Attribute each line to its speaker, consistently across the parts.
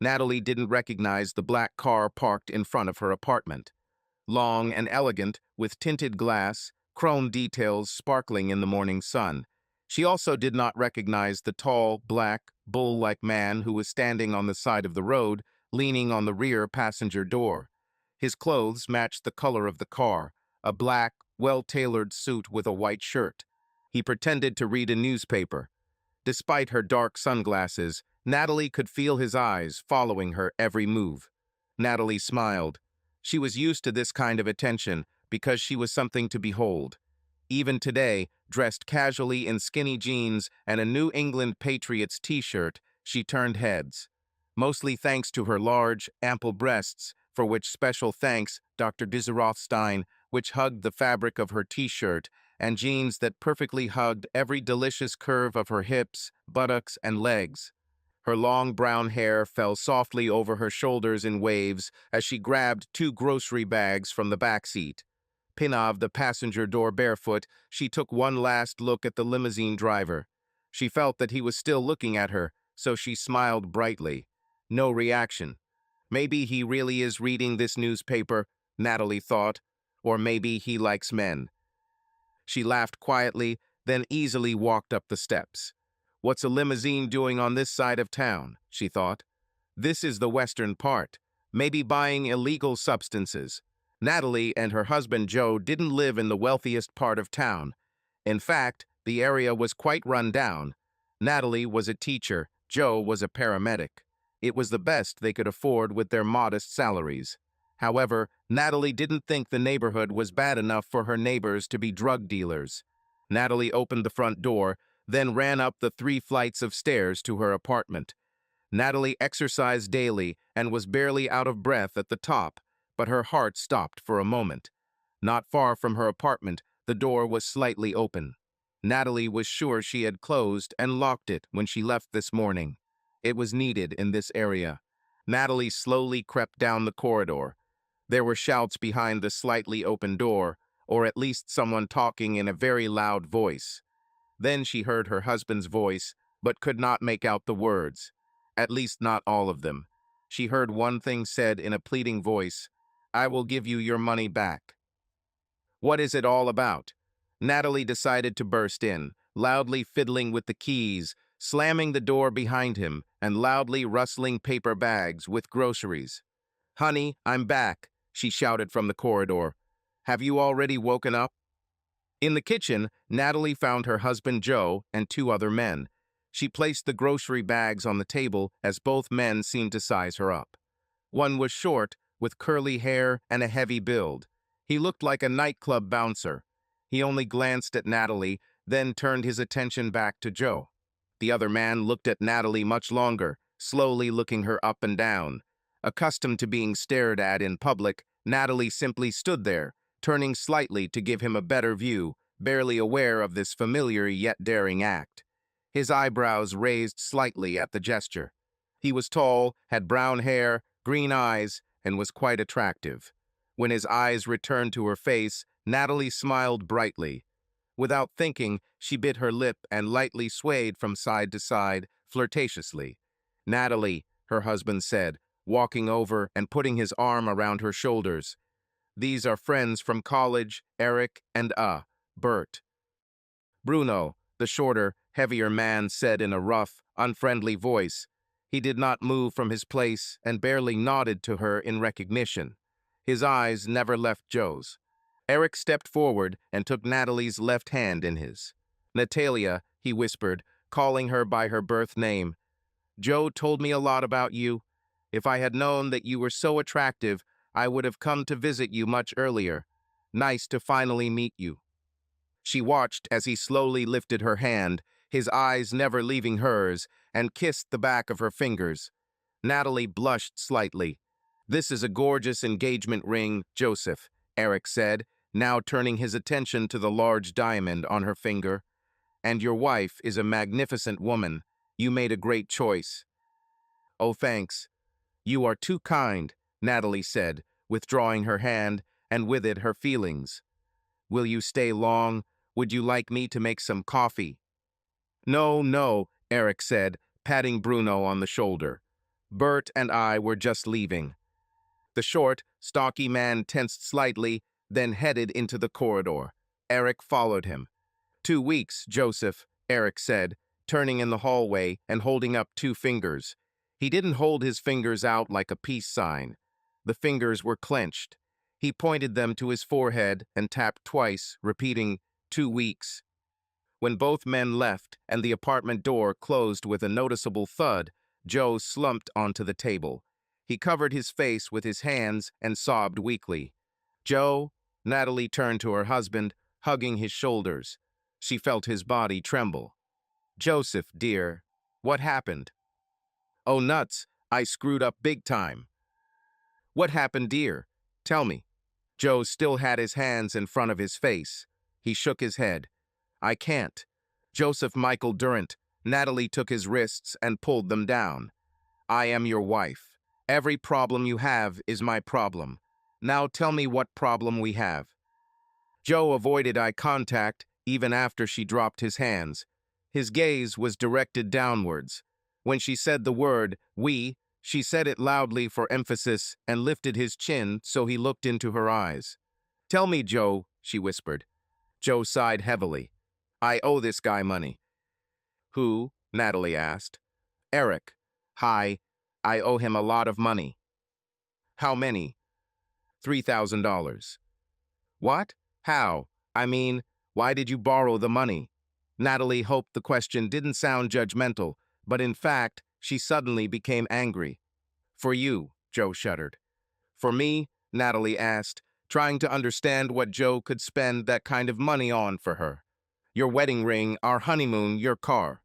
Speaker 1: Natalie didn't recognize the black car parked in front of her apartment. Long and elegant, with tinted glass, chrome details sparkling in the morning sun. She also did not recognize the tall, black, bull-like man who was standing on the side of the road, leaning on the rear passenger door. His clothes matched the color of the car, a black, well-tailored suit with a white shirt. He pretended to read a newspaper. Despite her dark sunglasses, Natalie could feel his eyes following her every move. Natalie smiled. She was used to this kind of attention because she was something to behold. Even today, dressed casually in skinny jeans and a New England Patriots t-shirt, she turned heads. Mostly thanks to her large, ample breasts, for which special thanks, Dr. Rothstein, which hugged the fabric of her t-shirt, and jeans that perfectly hugged every delicious curve of her hips, buttocks, and legs. Her long brown hair fell softly over her shoulders in waves as she grabbed 2 grocery bags from the back seat. Pinav the passenger door barefoot, she took one last look at the limousine driver. She felt that he was still looking at her, so she smiled brightly. No reaction. Maybe he really is reading this newspaper, Natalie thought, or maybe he likes men. She laughed quietly, then easily walked up the steps. What's a limousine doing on this side of town, she thought. This is the western part, maybe buying illegal substances. Natalie and her husband Joe didn't live in the wealthiest part of town. In fact, the area was quite run down. Natalie was a teacher, Joe was a paramedic. It was the best they could afford with their modest salaries. However, Natalie didn't think the neighborhood was bad enough for her neighbors to be drug dealers. Natalie opened the front door, then ran up the 3 flights of stairs to her apartment. Natalie exercised daily and was barely out of breath at the top, but her heart stopped for a moment. Not far from her apartment, the door was slightly open. Natalie was sure she had closed and locked it when she left this morning. It was needed in this area. Natalie slowly crept down the corridor. There were shouts behind the slightly open door, or at least someone talking in a very loud voice. Then she heard her husband's voice, but could not make out the words. At least not all of them. She heard one thing said in a pleading voice, "I will give you your money back." What is it all about? Natalie decided to burst in, loudly fiddling with the keys, slamming the door behind him, and loudly rustling paper bags with groceries. "Honey, I'm back," she shouted from the corridor. "Have you already woken up?" In the kitchen, Natalie found her husband Joe and 2 other men. She placed the grocery bags on the table as both men seemed to size her up. One was short, with curly hair and a heavy build. He looked like a nightclub bouncer. He only glanced at Natalie, then turned his attention back to Joe. The other man looked at Natalie much longer, slowly looking her up and down. Accustomed to being stared at in public, Natalie simply stood there, turning slightly to give him a better view, barely aware of this familiar yet daring act. His eyebrows raised slightly at the gesture. He was tall, had brown hair, green eyes, and was quite attractive. When his eyes returned to her face, Natalie smiled brightly. Without thinking, she bit her lip and lightly swayed from side to side, flirtatiously. "Natalie," her husband said, walking over and putting his arm around her shoulders. "These are friends from college, Eric and Bert." Bruno, the shorter, heavier man, said in a rough, unfriendly voice. He did not move from his place and barely nodded to her in recognition. His eyes never left Joe's. Eric stepped forward and took Natalie's left hand in his. "Natalia," he whispered, calling her by her birth name. "Joe told me a lot about you. If I had known that you were so attractive, I would have come to visit you much earlier. Nice to finally meet you." She watched as he slowly lifted her hand, his eyes never leaving hers, and kissed the back of her fingers. Natalie blushed slightly. "This is a gorgeous engagement ring, Joseph," Eric said, now turning his attention to the large diamond on her finger. "And your wife is a magnificent woman. You made a great choice." "Oh, thanks. You are too kind," Natalie said, withdrawing her hand, and with it her feelings. "Will you stay long? Would you like me to make some coffee?" "No, no," Eric said, patting Bruno on the shoulder. Bert and I were just leaving. The short, stocky man tensed slightly, then headed into the corridor. Eric followed him. 2 weeks, Joseph, Eric said, turning in the hallway and holding up 2 fingers. He didn't hold his fingers out like a peace sign. The fingers were clenched. He pointed them to his forehead and tapped twice, repeating, 2 weeks. When both men left and the apartment door closed with a noticeable thud, Joe slumped onto the table. He covered his face with his hands and sobbed weakly. Joe, Natalie turned to her husband, hugging his shoulders. She felt his body tremble. Joseph, dear, what happened? Oh, nuts, I screwed up big time. What happened, dear? Tell me. Joe still had his hands in front of his face. He shook his head. I can't. Joseph Michael Durant. Natalie took his wrists and pulled them down. I am your wife. Every problem you have is my problem. Now tell me what problem we have. Joe avoided eye contact even after she dropped his hands. His gaze was directed downwards. When she said the word, we, she said it loudly for emphasis and lifted his chin so he looked into her eyes. Tell me, Joe, she whispered. Joe sighed heavily. I owe this guy money. Who? Natalie asked. Eric. Hi. I owe him a lot of money. How many? $3,000. What? How? I mean, why did you borrow the money? Natalie hoped the question didn't sound judgmental, but in fact, she suddenly became angry. For you, Joe shuddered. For me? Natalie asked, trying to understand what Joe could spend that kind of money on for her. Your wedding ring, our honeymoon, your car.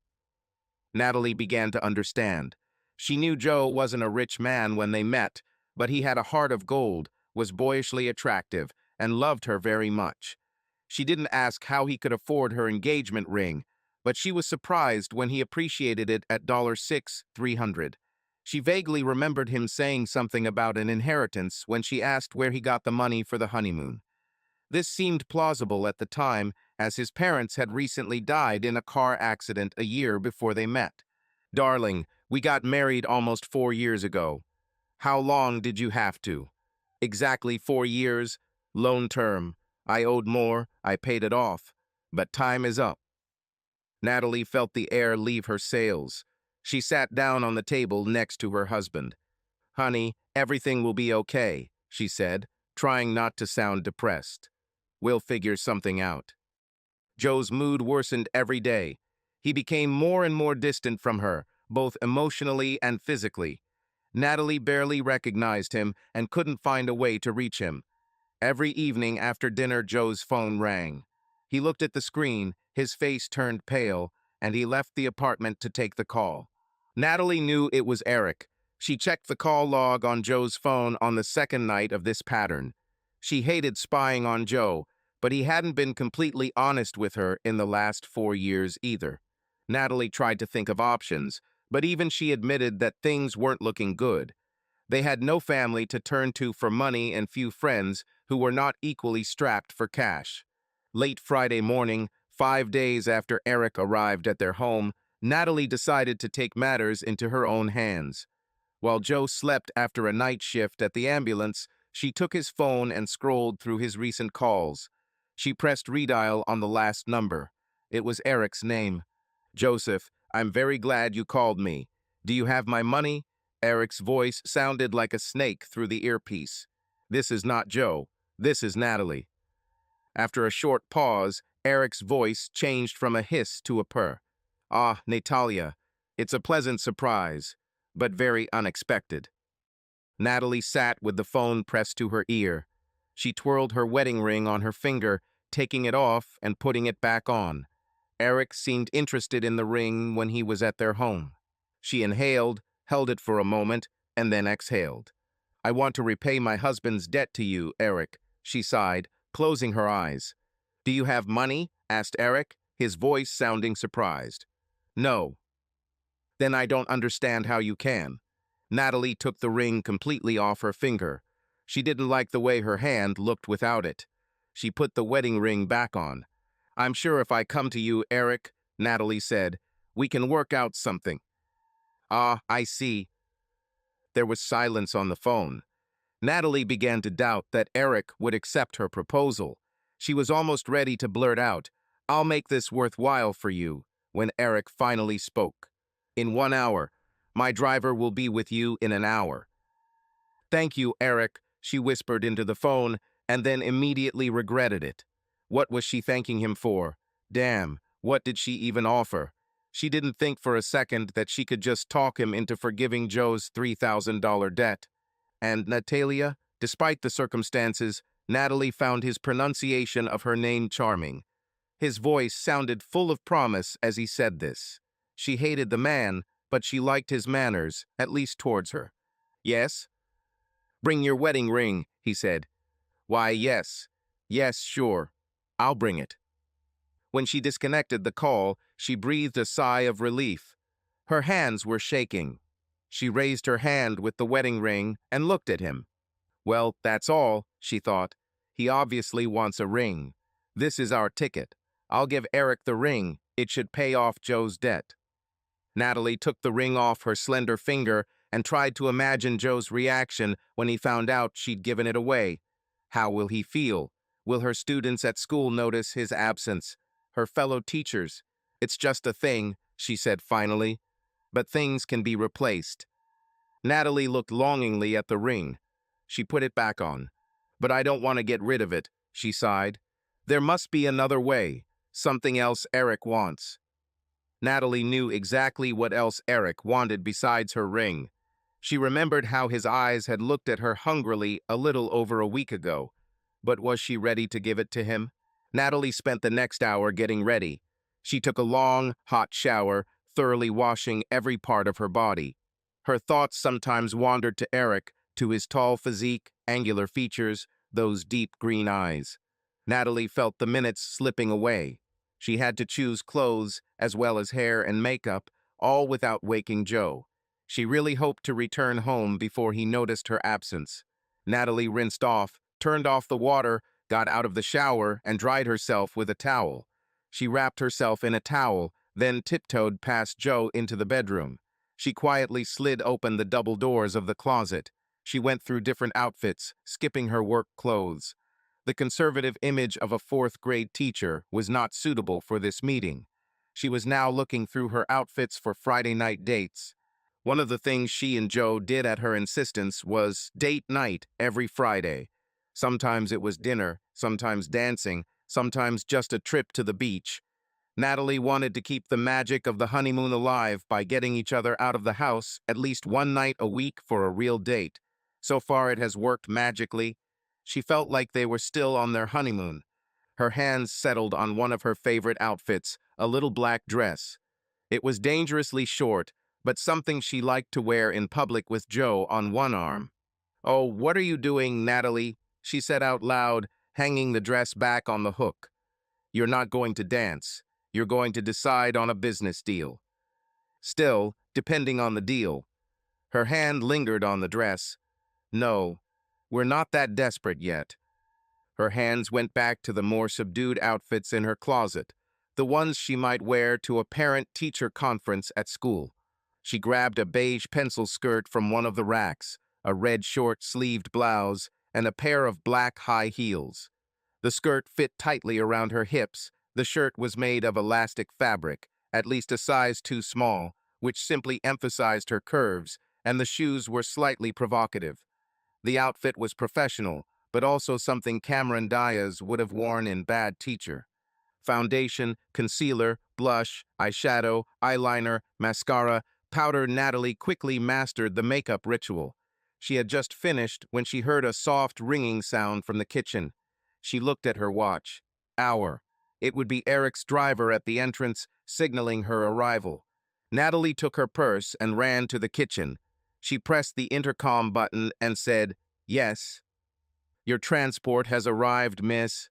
Speaker 1: Natalie began to understand. She knew Joe wasn't a rich man when they met, but he had a heart of gold, was boyishly attractive, and loved her very much. She didn't ask how he could afford her engagement ring, but she was surprised when he appreciated it at $6,300. She vaguely remembered him saying something about an inheritance when she asked where he got the money for the honeymoon. This seemed plausible at the time, as his parents had recently died in a car accident a year before they met. Darling, we got married almost 4 years ago. How long did you have to? Exactly 4 years. Loan term. I owed more, I paid it off. But time is up. Natalie felt the air leave her sails. She sat down on the table next to her husband. Honey, everything will be okay, she said, trying not to sound depressed. We'll figure something out. Joe's mood worsened every day. He became more and more distant from her, both emotionally and physically. Natalie barely recognized him and couldn't find a way to reach him. Every evening after dinner, Joe's phone rang. He looked at the screen, his face turned pale, and he left the apartment to take the call. Natalie knew it was Eric. She checked the call log on Joe's phone on the second night of this pattern. She hated spying on Joe, but he hadn't been completely honest with her in the last 4 years either. Natalie tried to think of options, but even she admitted that things weren't looking good. They had no family to turn to for money and few friends who were not equally strapped for cash. Late Friday morning, 5 days after Eric arrived at their home, Natalie decided to take matters into her own hands. While Joe slept after a night shift at the ambulance, she took his phone and scrolled through his recent calls. She pressed redial on the last number. It was Eric's name. Joseph, I'm very glad you called me. Do you have my money? Eric's voice sounded like a snake through the earpiece. This is not Joe. This is Natalie. After a short pause, Eric's voice changed from a hiss to a purr. Ah, Natalia, it's a pleasant surprise, but very unexpected. Natalie sat with the phone pressed to her ear. She twirled her wedding ring on her finger, taking it off and putting it back on. Eric seemed interested in the ring when he was at their home. She inhaled, held it for a moment, and then exhaled. I want to repay my husband's debt to you, Eric, she sighed, closing her eyes. Do you have money? Asked Eric, his voice sounding surprised. No. Then I don't understand how you can. Natalie took the ring completely off her finger. She didn't like the way her hand looked without it. She put the wedding ring back on. I'm sure if I come to you, Eric, Natalie said, we can work out something. Ah, I see. There was silence on the phone. Natalie began to doubt that Eric would accept her proposal. She was almost ready to blurt out, "I'll make this worthwhile for you," when Eric finally spoke. "In 1 hour. My driver will be with you in an hour." "Thank you, Eric," she whispered into the phone, and then immediately regretted it. What was she thanking him for? Damn, what did she even offer? She didn't think for a second that she could just talk him into forgiving Joe's $3,000 debt. And Natalia, despite the circumstances, Natalie found his pronunciation of her name charming. His voice sounded full of promise as he said this. She hated the man, but she liked his manners, at least towards her. "Yes?" "Bring your wedding ring," he said. "Why, yes. Yes, sure. I'll bring it." When she disconnected the call, she breathed a sigh of relief. Her hands were shaking. She raised her hand with the wedding ring and looked at him. Well, that's all, she thought. He obviously wants a ring. This is our ticket. I'll give Eric the ring. It should pay off Joe's debt. Natalie took the ring off her slender finger and tried to imagine Joe's reaction when he found out she'd given it away. How will he feel? Will her students at school notice his absence? Her fellow teachers? "It's just a thing," she said finally. "But things can be replaced." Natalie looked longingly at the ring. She put it back on. "But I don't want to get rid of it," she sighed. "There must be another way, something else Eric wants." Natalie knew exactly what else Eric wanted besides her ring. She remembered how his eyes had looked at her hungrily a little over a week ago. But was she ready to give it to him? Natalie spent the next hour getting ready. She took a long, hot shower, thoroughly washing every part of her body. Her thoughts sometimes wandered to Eric, to his tall physique, angular features, those deep green eyes. Natalie felt the minutes slipping away. She had to choose clothes, as well as hair and makeup, all without waking Joe. She really hoped to return home before he noticed her absence. Natalie rinsed off, turned off the water, got out of the shower, and dried herself with a towel. She wrapped herself in a towel, then tiptoed past Joe into the bedroom. She quietly slid open the double doors of the closet. She went through different outfits, skipping her work clothes. The conservative image of a fourth-grade teacher was not suitable for this meeting. She was now looking through her outfits for Friday night dates. One of the things she and Joe did at her insistence was date night every Friday. Sometimes it was dinner, sometimes dancing, sometimes just a trip to the beach. Natalie wanted to keep the magic of the honeymoon alive by getting each other out of the house at least one night a week for a real date. So far it has worked magically. She felt like they were still on their honeymoon. Her hands settled on one of her favorite outfits, a little black dress. It was dangerously short, but something she liked to wear in public with Joe on one arm. "Oh, what are you doing, Natalie?" she said out loud, hanging the dress back on the hook. "You're not going to dance. You're going to decide on a business deal." Still, depending on the deal. Her hand lingered on the dress. "No, we're not that desperate yet." Her hands went back to the more subdued outfits in her closet, the ones she might wear to a parent-teacher conference at school. She grabbed a beige pencil skirt from one of the racks, a red short-sleeved blouse, and a pair of black high heels. The skirt fit tightly around her hips. The shirt was made of elastic fabric, at least a size too small, which simply emphasized her curves, and the shoes were slightly provocative. The outfit was professional, but also something Cameron Diaz would have worn in Bad Teacher. Foundation, concealer, blush, eyeshadow, eyeliner, mascara, powder. Natalie quickly mastered the makeup ritual. She had just finished when she heard a soft ringing sound from the kitchen. She looked at her watch. Hour. It would be Eric's driver at the entrance, signaling her arrival. Natalie took her purse and ran to the kitchen. She pressed the intercom button and said, "Yes." "Your transport has arrived, miss."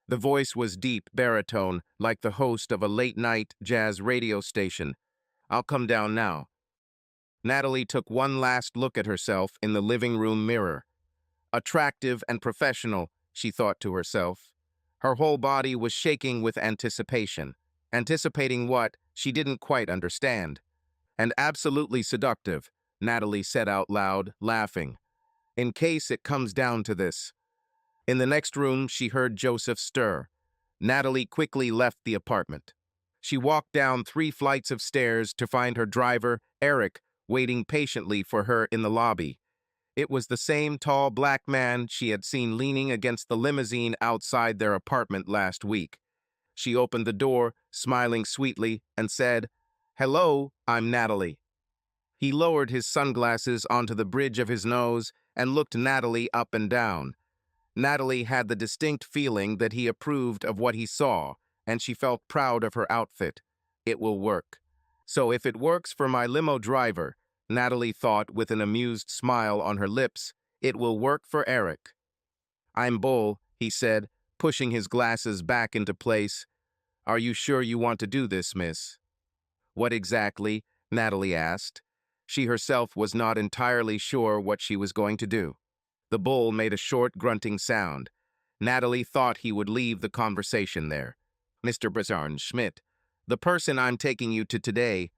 Speaker 1: The voice was deep baritone, like the host of a late-night jazz radio station. "I'll come down now." Natalie took one last look at herself in the living room mirror. Attractive and professional, she thought to herself. Her whole body was shaking with anticipation. Anticipating what, she didn't quite understand. And absolutely seductive. Natalie said out loud, laughing. In case it comes down to this. In the next room, she heard Joseph stir. Natalie quickly left the apartment. She walked down 3 flights of stairs to find her driver, Eric, waiting patiently for her in the lobby. It was the same tall black man she had seen leaning against the limousine outside their apartment last week. She opened the door, smiling sweetly, and said, "Hello, I'm Natalie." He lowered his sunglasses onto the bridge of his nose and looked Natalie up and down. Natalie had the distinct feeling that he approved of what he saw, and she felt proud of her outfit. It will work. So if it works for my limo driver, Natalie thought with an amused smile on her lips, it will work for Eric. I'm Bull, he said, pushing his glasses back into place. Are you sure you want to do this, miss? What exactly? Natalie asked. She herself was not entirely sure what she was going to do. The bull made a short, grunting sound. Natalie thought he would leave the conversation there. Mr. Brazarn Schmidt, the person I'm taking you to today,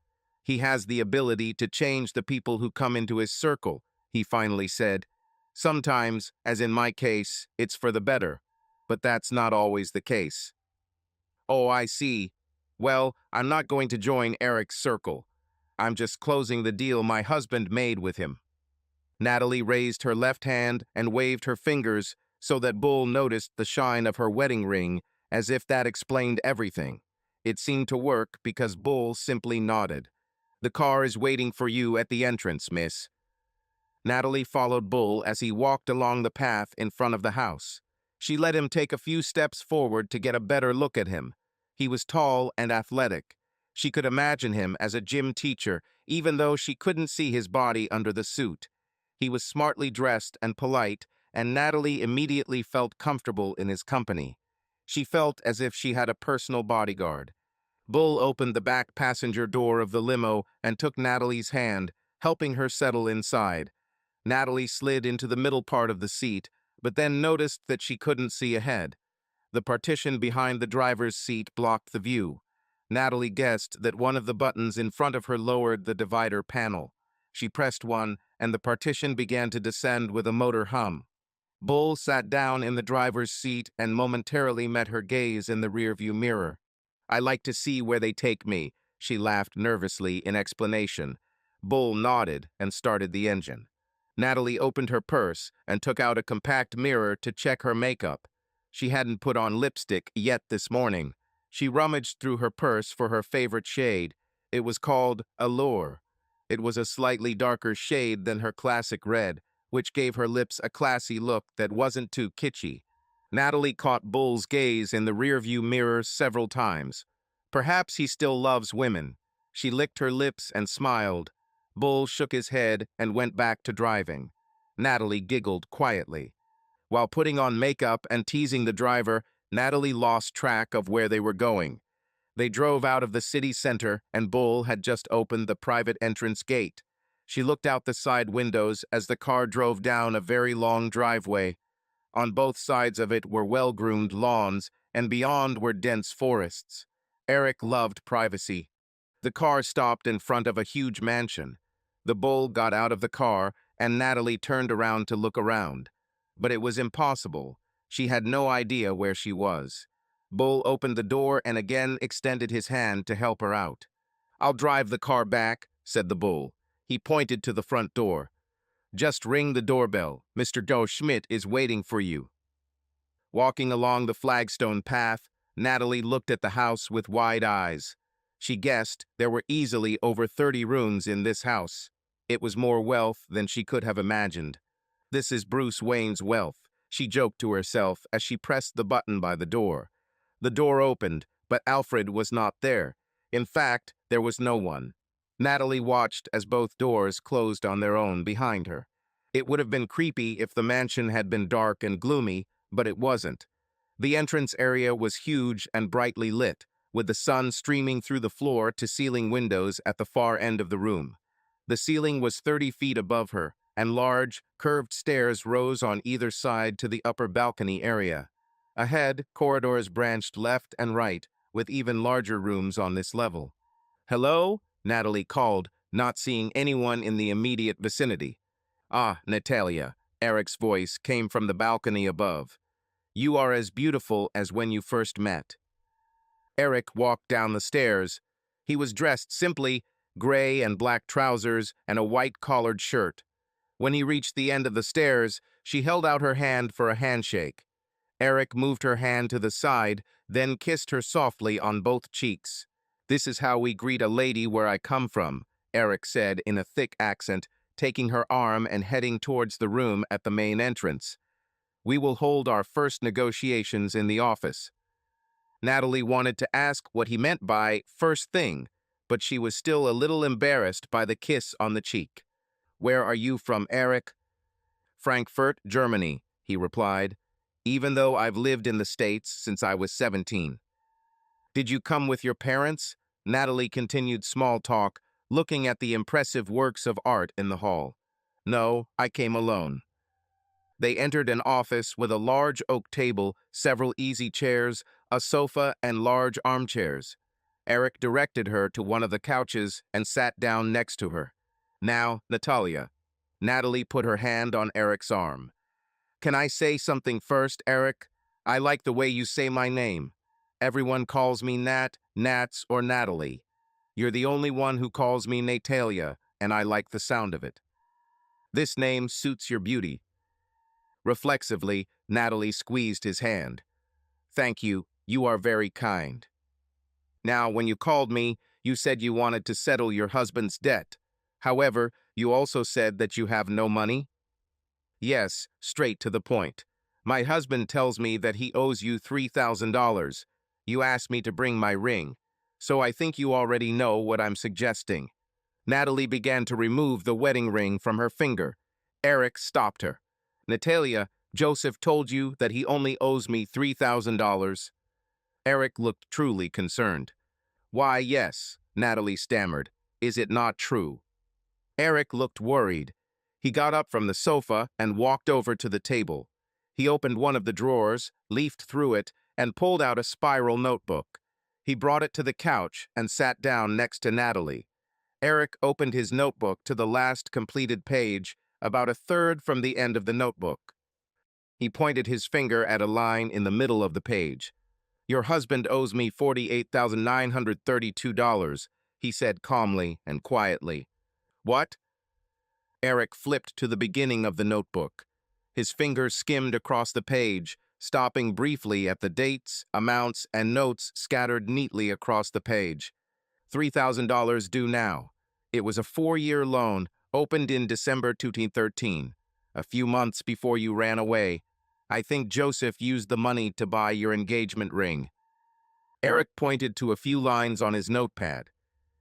Speaker 1: he has the ability to change the people who come into his circle, he finally said. Sometimes, as in my case, it's for the better, but that's not always the case. Oh, I see. Well, I'm not going to join Eric's circle. I'm just closing the deal my husband made with him. Natalie raised her left hand and waved her fingers so that Bull noticed the shine of her wedding ring, as if that explained everything. It seemed to work because Bull simply nodded. The car is waiting for you at the entrance, miss. Natalie followed Bull as he walked along the path in front of the house. She let him take a few steps forward to get a better look at him. He was tall and athletic. She could imagine him as a gym teacher, even though she couldn't see his body under the suit. He was smartly dressed and polite, and Natalie immediately felt comfortable in his company. She felt as if she had a personal bodyguard. Bull opened the back passenger door of the limo and took Natalie's hand, helping her settle inside. Natalie slid into the middle part of the seat, but then noticed that she couldn't see ahead. The partition behind the driver's seat blocked the view. Natalie guessed that one of the buttons in front of her lowered the divider panel. She pressed one, and the partition began to descend with a motor hum. Bull sat down in the driver's seat and momentarily met her gaze in the rearview mirror. I like to see where they take me, she laughed nervously in explanation. Bull nodded and started the engine. Natalie opened her purse and took out a compact mirror to check her makeup. She hadn't put on lipstick yet this morning. She rummaged through her purse for her favorite shade. It was called Allure. It was a slightly darker shade than her classic red, which gave her lips a classy look that wasn't too kitschy. Natalie caught Bull's gaze in the rearview mirror several times. Perhaps he still loves women. She licked her lips and smiled. Bull shook his head and went back to driving. Natalie giggled quietly. While putting on makeup and teasing the driver, Natalie lost track of where they were going. They drove out of the city center, and Bull had just opened the private entrance gate. She looked out the side windows as the car drove down a very long driveway. On both sides of it were well-groomed lawns, and beyond were dense forests. Eric loved privacy. The car stopped in front of a huge mansion. The Bull got out of the car, and Natalie turned around to look around. But it was impossible. She had no idea where she was. Bull opened the door and again extended his hand to help her out. I'll drive the car back, said the Bull. He pointed to the front door. Just ring the doorbell. Mr. Joe Schmidt is waiting for you. Walking along the flagstone path, Natalie looked at the house with wide eyes. She guessed there were easily over 30 rooms in this house. It was more wealth than she could have imagined. This is Bruce Wayne's wealth, she joked to herself as she pressed the button by the door. The door opened, but Alfred was not there. In fact, there was no one. Natalie watched as both doors closed on their own behind her. It would have been creepy if the mansion had been dark and gloomy, but it wasn't. The entrance area was huge and brightly lit, with the sun streaming through the floor-to-ceiling windows at the far end of the room. The ceiling was 30 feet above her, and large, curved stairs rose on either side to the upper balcony area. Ahead, corridors branched left and right, with even larger rooms on this level. Hello? Natalie called, not seeing anyone in the immediate vicinity. "Ah, Natalia," Eric's voice came from the balcony above. "You are as beautiful as when you first met." Eric walked down the stairs. He was dressed simply, gray and black trousers and a white collared shirt. When he reached the end of the stairs, she held out her hand for a handshake. Eric moved her hand to the side, then kissed her softly on both cheeks. "This is how we greet a lady where I come from," Eric said in a thick accent, taking her arm and heading towards the room at the main entrance. "We will hold our first negotiations in the office." Natalie wanted to ask what he meant by first thing, but she was still a little embarrassed by the kiss on the cheek. "Where are you from, Eric?" "Frankfurt, Germany," he replied, "even though I've lived in the States since I was 17. "Did you come with your parents?" Natalie continued small talk, looking at the impressive works of art in the hall. "No, I came alone." They entered an office with a large oak table, several easy chairs, a sofa, and large armchairs. Eric directed her to one of the couches and sat down next to her. "Now, Natalia." Natalie put her hand on Eric's arm. "Can I say something first, Eric? I like the way you say my name. Everyone calls me Nat, Nats, or Natalie. You're the only one who calls me Natalia, and I like the sound of it. This name suits your beauty." Reflexively, Natalie squeezed his hand. "Thank you. You are very kind. Now, when you called me, you said you wanted to settle your husband's debt. However, you also said that you have no money?" "Yes, straight to the point. My husband tells me that he owes you $3,000. You asked me to bring my ring, so I think you already know what I'm suggesting." Natalie began to remove the wedding ring from her finger. Eric stopped her. "Natalia, Joseph told you that he only owes me $3,000. Eric looked truly concerned. "Why, yes," Natalie stammered. "Is it not true?" Eric looked worried. He got up from the sofa and walked over to the table. He opened one of the drawers, leafed through it, and pulled out a spiral notebook. He brought it to the couch and sat down next to Natalie. Eric opened his notebook to the last completed page, about a third from the end of the notebook. He pointed his finger at a line in the middle of the page. "Your husband owes me $48,932, he said calmly and quietly. "What?" Eric flipped to the beginning of the notebook. His fingers skimmed across the page, stopping briefly at the dates, amounts, and notes scattered neatly across the page. $3,000 due now. It was a 4-year loan, opened in December 2013, a few months before you ran away. I think Joseph used the money to buy your engagement ring." Eric pointed to a few lines on his notepad.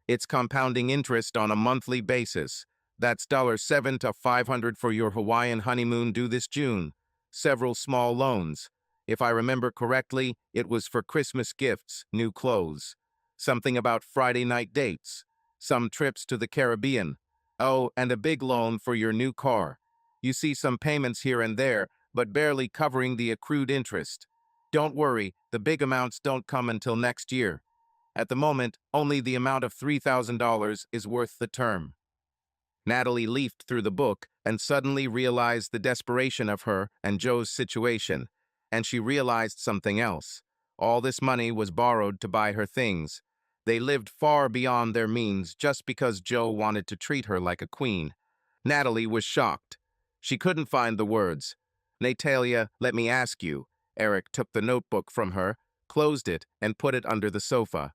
Speaker 1: "It's compounding interest on a monthly basis. That's $7 to $500 for your Hawaiian honeymoon due this June. Several small loans. If I remember correctly, it was for Christmas gifts, new clothes. Something about Friday night dates. Some trips to the Caribbean. Oh, and a big loan for your new car. You see some payments here and there, but barely covering the accrued interest. Don't worry, the big amounts don't come until next year. At the moment, only the amount of $3,000 is worth the term." Natalie leafed through the book and suddenly realized the desperation of her and Joe's situation, and she realized something else. All this money was borrowed to buy her things. They lived far beyond their means just because Joe wanted to treat her like a queen. Natalie was shocked. She couldn't find the words. "Natalia, let me ask you." Eric took the notebook from her, closed it, and put it under the sofa.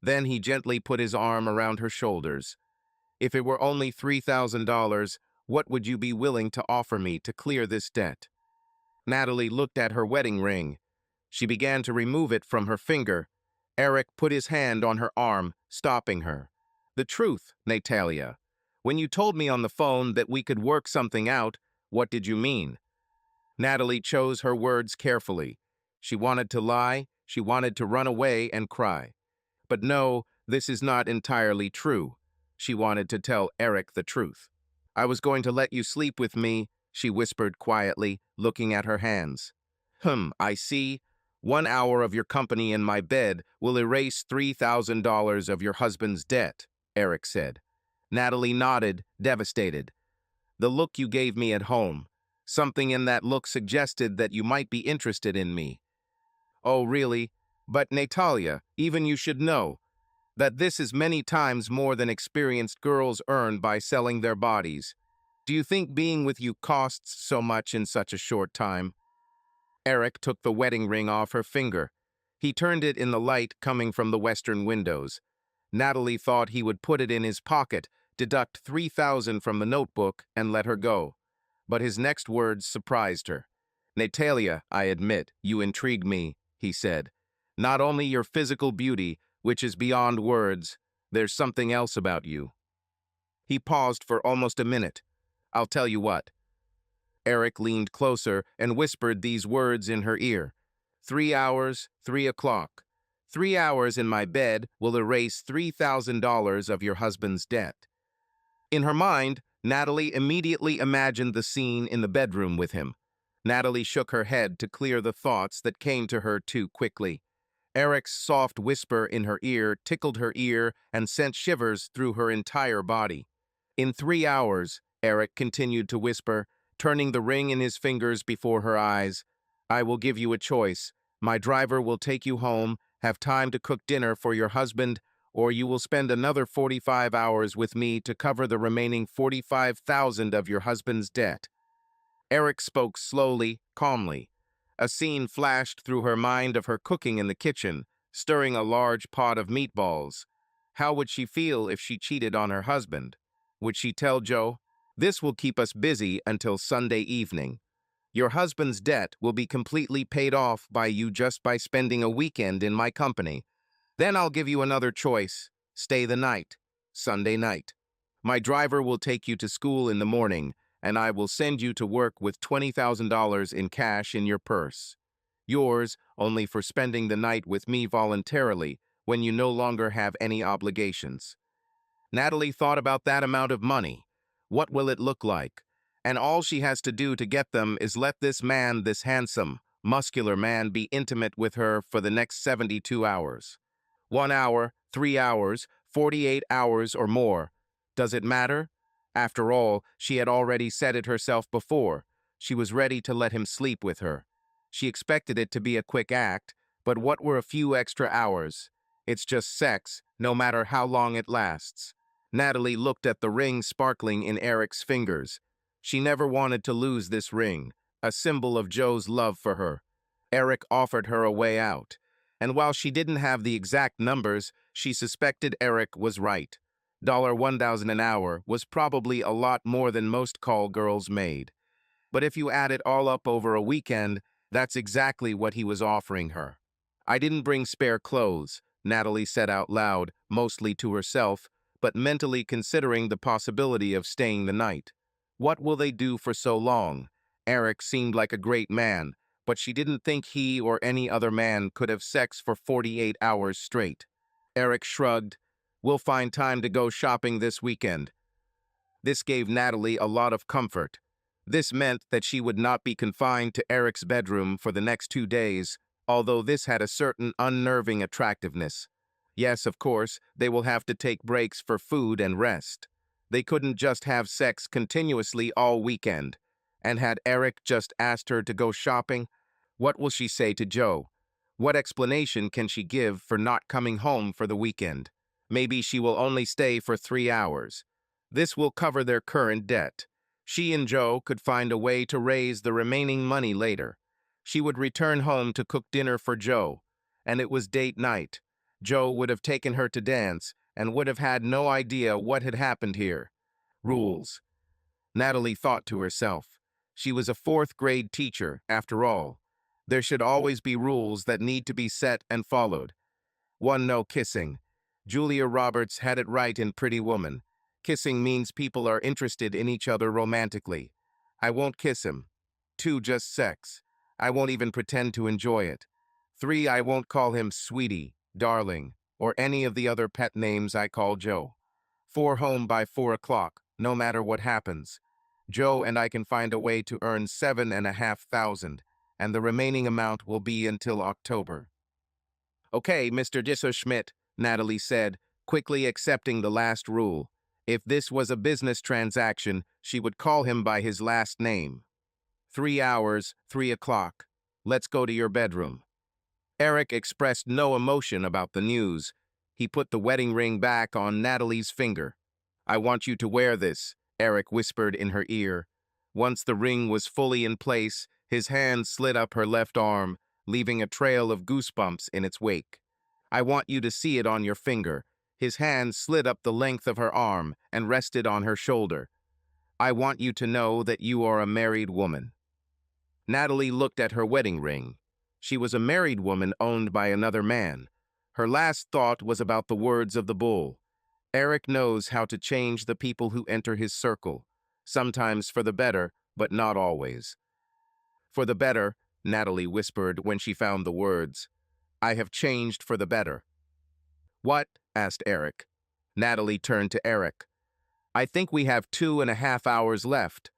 Speaker 1: Then he gently put his arm around her shoulders. "If it were only $3,000, what would you be willing to offer me to clear this debt?" Natalie looked at her wedding ring. She began to remove it from her finger. Eric put his hand on her arm, stopping her. "The truth, Natalia. When you told me on the phone that we could work something out, what did you mean?" Natalie chose her words carefully. She wanted to lie, she wanted to run away and cry. But no, this is not entirely true. She wanted to tell Eric the truth. "I was going to let you sleep with me," she whispered quietly, looking at her hands. I see. 1 hour of your company in my bed will erase $3,000 of your husband's debt," Eric said. Natalie nodded, devastated. The look you gave me at home. Something in that look suggested that you might be interested in me. Oh, really? But Natalia, even you should know that this is many times more than experienced girls earn by selling their bodies. Do you think being with you costs so much in such a short time? Eric took the wedding ring off her finger. He turned it in the light coming from the western windows. Natalie thought he would put it in his pocket, deduct 3,000 from the notebook, and let her go. But his next words surprised her. Natalia, I admit, you intrigue me, he said. Not only your physical beauty, which is beyond words, there's something else about you. He paused for almost a minute. I'll tell you what. Eric leaned closer and whispered these words in her ear. 3 hours, 3 o'clock. 3 hours in my bed will erase $3,000 of your husband's debt. In her mind, Natalie immediately imagined the scene in the bedroom with him. Natalie shook her head to clear the thoughts that came to her too quickly. Eric's soft whisper in her ear tickled her ear and sent shivers through her entire body. In 3 hours, Eric continued to whisper, turning the ring in his fingers before her eyes. I will give you a choice. My driver will take you home, have time to cook dinner for your husband, or you will spend another 45 hours with me to cover the remaining 45,000 of your husband's debt. Eric spoke slowly, calmly. A scene flashed through her mind of her cooking in the kitchen, stirring a large pot of meatballs. How would she feel if she cheated on her husband? Would she tell Joe? This will keep us busy until Sunday evening. Your husband's debt will be completely paid off by you just by spending a weekend in my company. Then I'll give you another choice. Stay the night. Sunday night. My driver will take you to school in the morning, and I will send you to work with $20,000 in cash in your purse. Yours only for spending the night with me voluntarily when you no longer have any obligations. Natalie thought about that amount of money. What will it look like? And all she has to do to get them is let this man, this handsome, muscular man, be intimate with her for the next 72 hours. 1 hour, 3 hours, 48 hours or more. Does it matter? After all, she had already said it herself before. She was ready to let him sleep with her. She expected it to be a quick act, but what were a few extra hours? It's just sex, no matter how long it lasts. Natalie looked at the ring sparkling in Eric's fingers. She never wanted to lose this ring, a symbol of Joe's love for her. Eric offered her a way out, and while she didn't have the exact numbers, she suspected Eric was right. $1,000 an hour was probably a lot more than most call girls made. But if you add it all up over a weekend, that's exactly what he was offering her. I didn't bring spare clothes, Natalie said out loud, mostly to herself, but mentally considering the possibility of staying the night. What will they do for so long? Eric seemed like a great man, but she didn't think he or any other man could have sex for 48 hours straight. Eric shrugged. We'll find time to go shopping this weekend. This gave Natalie a lot of comfort. This meant that she would not be confined to Eric's bedroom for the next 2 days, although this had a certain unnerving attractiveness. Yes, of course, they will have to take breaks for food and rest. They couldn't just have sex continuously all weekend. And had Eric just asked her to go shopping? What will she say to Joe? What explanation can she give for not coming home for the weekend? Maybe she will only stay for 3 hours. This will cover their current debt. She and Joe could find a way to raise the remaining money later. She would return home to cook dinner for Joe, and it was date night. Joe would have taken her to dance and would have had no idea what had happened here. Rules. Natalie thought to herself. She was a 4th-grade teacher, after all. There should always be rules that need to be set and followed. 1. No kissing. Julia Roberts had it right in Pretty Woman. Kissing means people are interested in each other romantically. I won't kiss him. 2. Just sex. I won't even pretend to enjoy it. 3. I won't call him sweetie, darling, or any of the other pet names I call Joe. 4. Home by 4 o'clock, no matter what happens. Joe and I can find a way to earn $7,500, and the remaining amount will be until October. Okay, Mr. Disserschmidt, Natalie said, quickly accepting the last rule. If this was a business transaction, she would call him by his last name. 3 hours, 3 o'clock. Let's go to your bedroom. Eric expressed no emotion about the news. He put the wedding ring back on Natalie's finger. I want you to wear this, Eric whispered in her ear. Once the ring was fully in place, his hand slid up her left arm, leaving a trail of goosebumps in its wake. I want you to see it on your finger. His hand slid up the length of her arm and rested on her shoulder. I want you to know that you are a married woman. Natalie looked at her wedding ring. She was a married woman owned by another man. Her last thought was about the words of the bull. Eric knows how to change the people who enter his circle, sometimes for the better, but not always. For the better, Natalie whispered when she found the words. I have changed for the better. What? Asked Eric. Natalie turned to Eric. I think we have 2.5 hours left.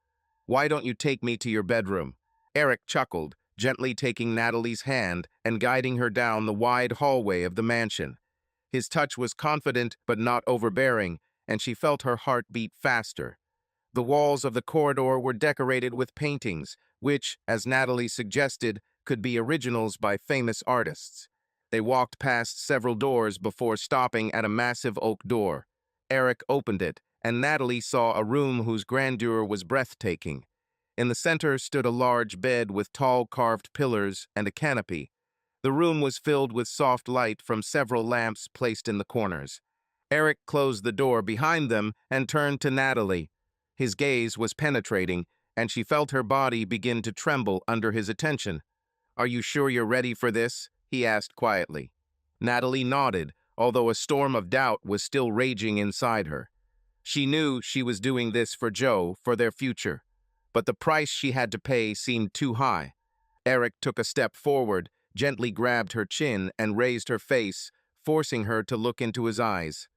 Speaker 1: Why don't you take me to your bedroom? Eric chuckled, gently taking Natalie's hand and guiding her down the wide hallway of the mansion. His touch was confident but not overbearing, and she felt her heart beat faster. The walls of the corridor were decorated with paintings, which, as Natalie suggested, could be originals by famous artists. They walked past several doors before stopping at a massive oak door. Eric opened it, and Natalie saw a room whose grandeur was breathtaking. In the center stood a large bed with tall carved pillars and a canopy. The room was filled with soft light from several lamps placed in the corners. Eric closed the door behind them and turned to Natalie. His gaze was penetrating, and she felt her body begin to tremble under his attention. Are you sure you're ready for this? He asked quietly. Natalie nodded, although a storm of doubt was still raging inside her. She knew she was doing this for Joe, for their future. But the price she had to pay seemed too high. Eric took a step forward, gently grabbed her chin and raised her face, forcing her to look into his eyes.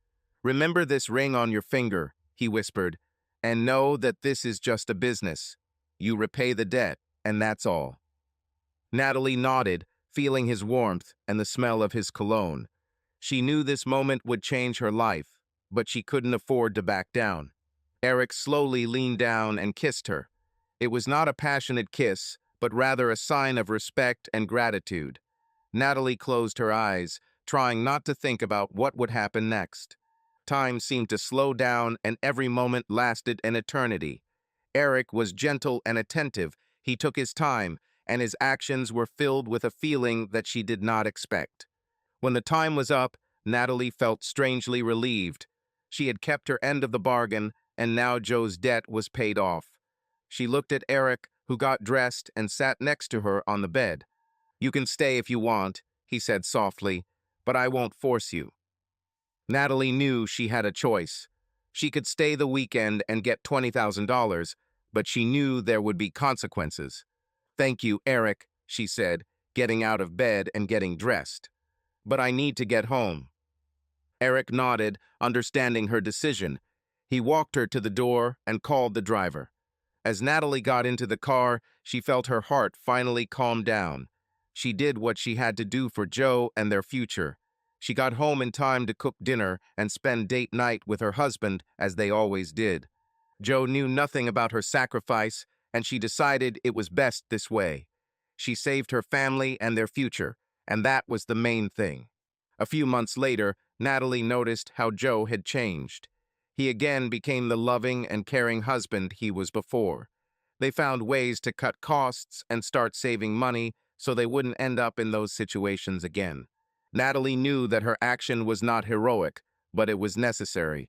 Speaker 1: Remember this ring on your finger, he whispered, and know that this is just a business. You repay the debt, and that's all. Natalie nodded, feeling his warmth and the smell of his cologne. She knew this moment would change her life, but she couldn't afford to back down. Eric slowly leaned down and kissed her. It was not a passionate kiss, but rather a sign of respect and gratitude. Natalie closed her eyes, trying not to think about what would happen next. Time seemed to slow down, and every moment lasted an eternity. Eric was gentle and attentive. He took his time, and his actions were filled with a feeling that she did not expect. When the time was up, Natalie felt strangely relieved. She had kept her end of the bargain, and now Joe's debt was paid off. She looked at Eric, who got dressed and sat next to her on the bed. You can stay if you want, he said softly, but I won't force you. Natalie knew she had a choice. She could stay the weekend and get $20,000, but she knew there would be consequences. Thank you, Eric, she said, getting out of bed and getting dressed. But I need to get home. Eric nodded, understanding her decision. He walked her to the door and called the driver. As Natalie got into the car, she felt her heart finally calm down. She did what she had to do for Joe and their future. She got home in time to cook dinner and spend date night with her husband, as they always did. Joe knew nothing about her sacrifice, and she decided it was best this way. She saved her family and their future, and that was the main thing. A few months later, Natalie noticed how Joe had changed. He again became the loving and caring husband he was before. They found ways to cut costs and start saving money so they wouldn't end up in those situations again. Natalie knew that her action was not heroic, but it was necessary.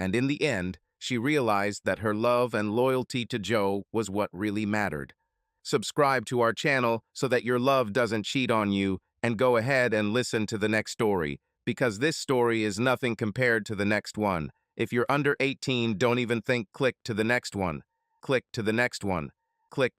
Speaker 1: And in the end, she realized that her love and loyalty to Joe was what really mattered. Subscribe to our channel so that your love doesn't cheat on you, and go ahead and listen to the next story, because this story is nothing compared to the next one. If you're under 18, don't even think click to the next one. Click to the next one. Click